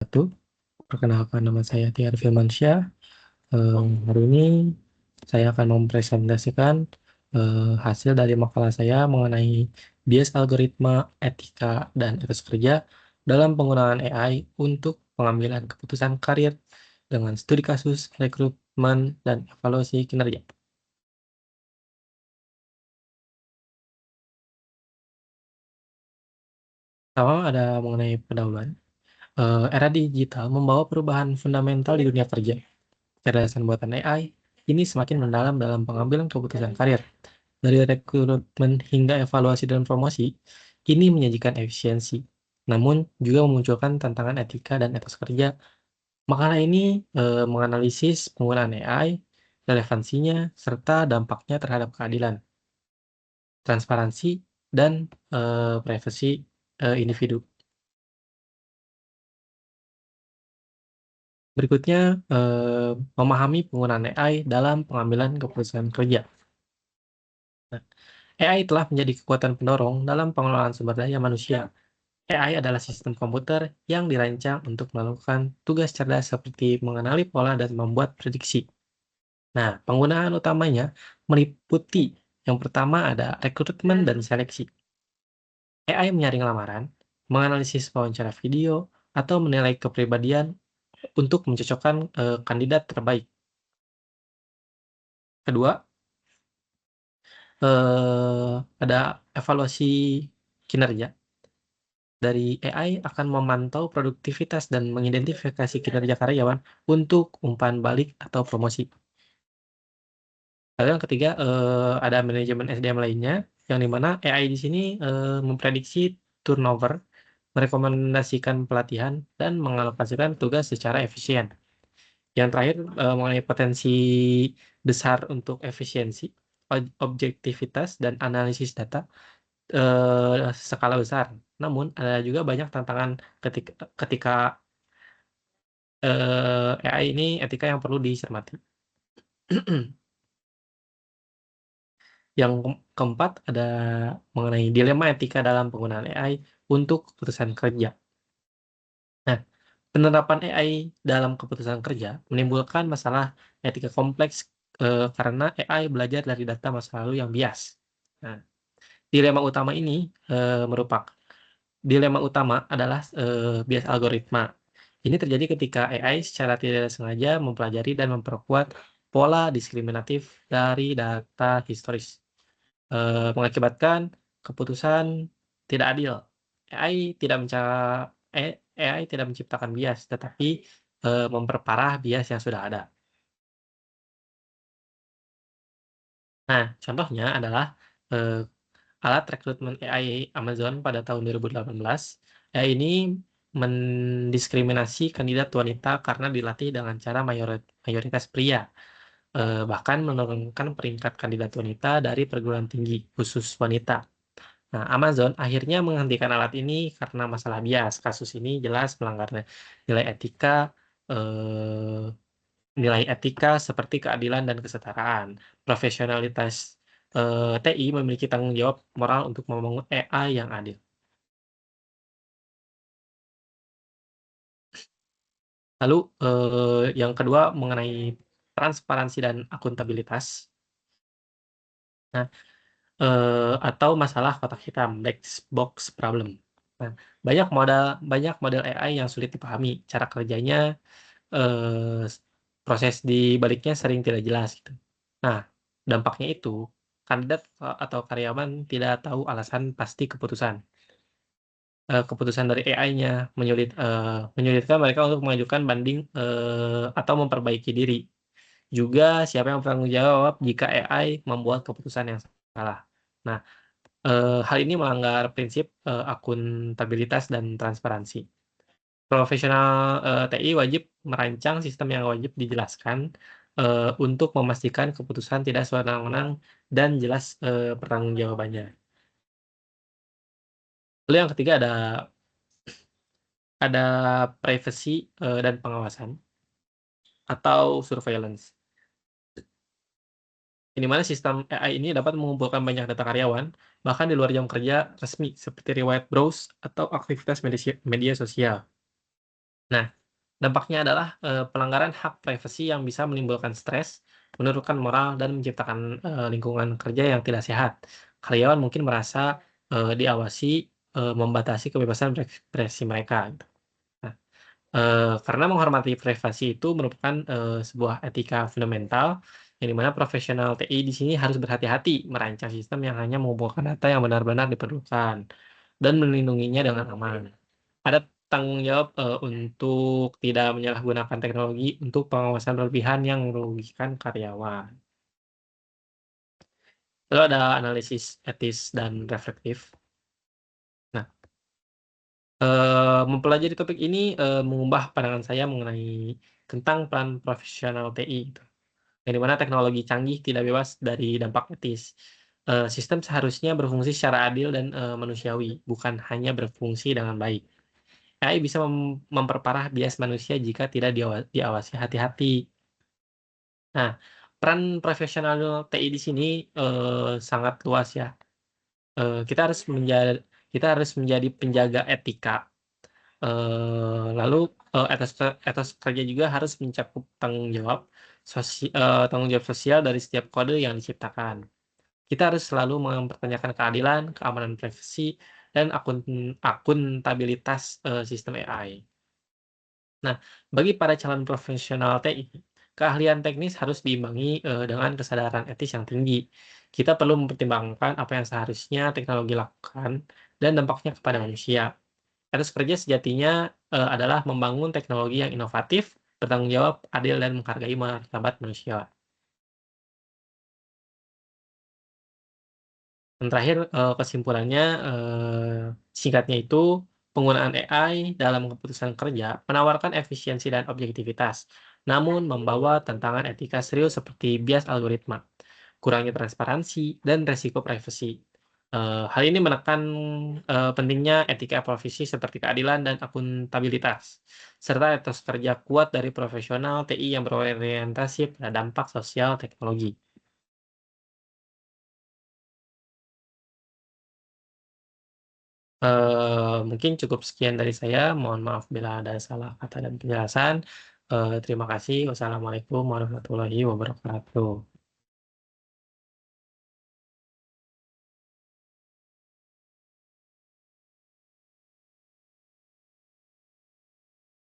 Wabarakatuh. Perkenalkan, nama saya Tiar Firmansyah. Hari ini saya akan mempresentasikan hasil dari makalah saya mengenai bias algoritma, etika, dan etos kerja dalam penggunaan AI untuk pengambilan keputusan karir dengan studi kasus, rekrutmen, dan evaluasi kinerja. Pertama ada mengenai pendahuluan. Era digital membawa perubahan fundamental di dunia kerja. Kecerdasan buatan AI ini semakin mendalam dalam pengambilan keputusan karir. Dari rekrutmen hingga evaluasi dan promosi, ini menyajikan efisiensi, namun juga memunculkan tantangan etika dan etos kerja. Makalah ini menganalisis penggunaan AI, relevansinya, serta dampaknya terhadap keadilan, transparansi, dan privasi individu. Berikutnya, memahami penggunaan AI dalam pengambilan keputusan kerja. Nah, AI telah menjadi kekuatan pendorong dalam pengelolaan sumber daya manusia. AI adalah sistem komputer yang dirancang untuk melakukan tugas cerdas seperti mengenali pola dan membuat prediksi. Nah, penggunaan utamanya meliputi yang pertama ada rekrutmen dan seleksi. AI menyaring lamaran, menganalisis wawancara video, atau menilai kepribadian untuk mencocokkan kandidat terbaik. Kedua, ada evaluasi kinerja. Dari AI akan memantau produktivitas dan mengidentifikasi kinerja karyawan untuk umpan balik atau promosi. Lalu yang ketiga, ada manajemen SDM lainnya, yang dimana AI di sini memprediksi turnover, merekomendasikan pelatihan, dan mengalokasikan tugas secara efisien. Yang terakhir, mengenai potensi besar untuk efisiensi, objektivitas, dan analisis data skala besar. Namun, ada juga banyak tantangan ketika AI ini etika yang perlu dicermati. Yang keempat ada mengenai dilema etika dalam penggunaan AI untuk keputusan kerja. Nah, penerapan AI dalam keputusan kerja menimbulkan masalah etika kompleks karena AI belajar dari data masa lalu yang bias. Nah, dilema utama ini merupakan dilema utama adalah bias algoritma. Ini terjadi ketika AI secara tidak sengaja mempelajari dan memperkuat pola diskriminatif dari data historis, mengakibatkan keputusan tidak adil. AI tidak AI tidak menciptakan bias, tetapi memperparah bias yang sudah ada. Nah, contohnya adalah alat rekrutmen AI Amazon pada tahun 2018. AI ini mendiskriminasi kandidat wanita karena dilatih dengan cara mayoritas pria, bahkan menurunkan peringkat kandidat wanita dari perguruan tinggi khusus wanita. Nah, Amazon akhirnya menghentikan alat ini karena masalah bias. Kasus ini jelas melanggar nilai etika, eh, nilai etika seperti keadilan dan kesetaraan. Profesionalitas TI memiliki tanggung jawab moral untuk membangun AI yang adil. Lalu yang kedua mengenai transparansi dan akuntabilitas. Nah, atau masalah kotak hitam, black box problem. Nah, banyak model AI yang sulit dipahami cara kerjanya, eh, proses di baliknya sering tidak jelas gitu. Nah, dampaknya itu kandidat atau karyawan tidak tahu alasan pasti keputusan. Keputusan dari AI-nya menyulitkan mereka untuk mengajukan banding atau memperbaiki diri. Juga siapa yang bertanggung jawab jika AI membuat keputusan yang salah. Nah, hal ini melanggar prinsip akuntabilitas dan transparansi. Profesional TI wajib merancang sistem yang wajib dijelaskan untuk memastikan keputusan tidak sewenang-wenang dan jelas pertanggungjawabannya. Lalu yang ketiga ada privacy dan pengawasan atau surveillance. Di mana sistem AI ini dapat mengumpulkan banyak data karyawan, bahkan di luar jam kerja resmi, seperti riwayat browse atau aktivitas media sosial. Nah, Dampaknya adalah, pelanggaran hak privasi yang bisa menimbulkan stres, menurunkan moral, dan menciptakan, lingkungan kerja yang tidak sehat. Karyawan mungkin merasa, diawasi, membatasi kebebasan berekspresi mereka, gitu. Nah, karena menghormati privasi itu merupakan, sebuah etika fundamental, yang di mana profesional TI di sini harus berhati-hati merancang sistem yang hanya mengumpulkan data yang benar-benar diperlukan, dan melindunginya dengan aman. Ada tanggung jawab, untuk tidak menyalahgunakan teknologi untuk pengawasan berlebihan yang merugikan karyawan. Lalu ada analisis etis dan reflektif. Nah, mempelajari topik ini, mengubah pandangan saya mengenai tentang peran profesional TI gitu, yang di mana teknologi canggih tidak bebas dari dampak etis. Sistem seharusnya berfungsi secara adil dan, manusiawi, bukan hanya berfungsi dengan baik. AI bisa memperparah bias manusia jika tidak diawasi hati-hati. Nah, peran profesional TI di sini, sangat luas ya. Kita harus kita harus menjadi penjaga etika, lalu, etos kerja juga harus mencakup tanggung jawab sosial dari setiap kode yang diciptakan. Kita harus selalu mempertanyakan keadilan, keamanan privasi, dan akuntabilitas, sistem AI. Nah, bagi para calon profesional TI, keahlian teknis harus diimbangi, dengan kesadaran etis yang tinggi. Kita perlu mempertimbangkan apa yang seharusnya teknologi lakukan dan dampaknya kepada manusia. Etos kerja sejatinya, adalah membangun teknologi yang inovatif, bertanggung jawab, adil, dan menghargai martabat manusia. Dan terakhir, kesimpulannya, singkatnya itu, penggunaan AI dalam keputusan kerja menawarkan efisiensi dan objektivitas, namun membawa tantangan etika serius seperti bias algoritma, kurangnya transparansi, dan resiko privasi. Hal ini menekan, pentingnya etika profesi seperti keadilan dan akuntabilitas, serta etos kerja kuat dari profesional TI yang berorientasi pada dampak sosial teknologi. Mungkin cukup sekian dari saya, mohon maaf bila ada salah kata dan penjelasan. Terima kasih. Wassalamualaikum warahmatullahi wabarakatuh.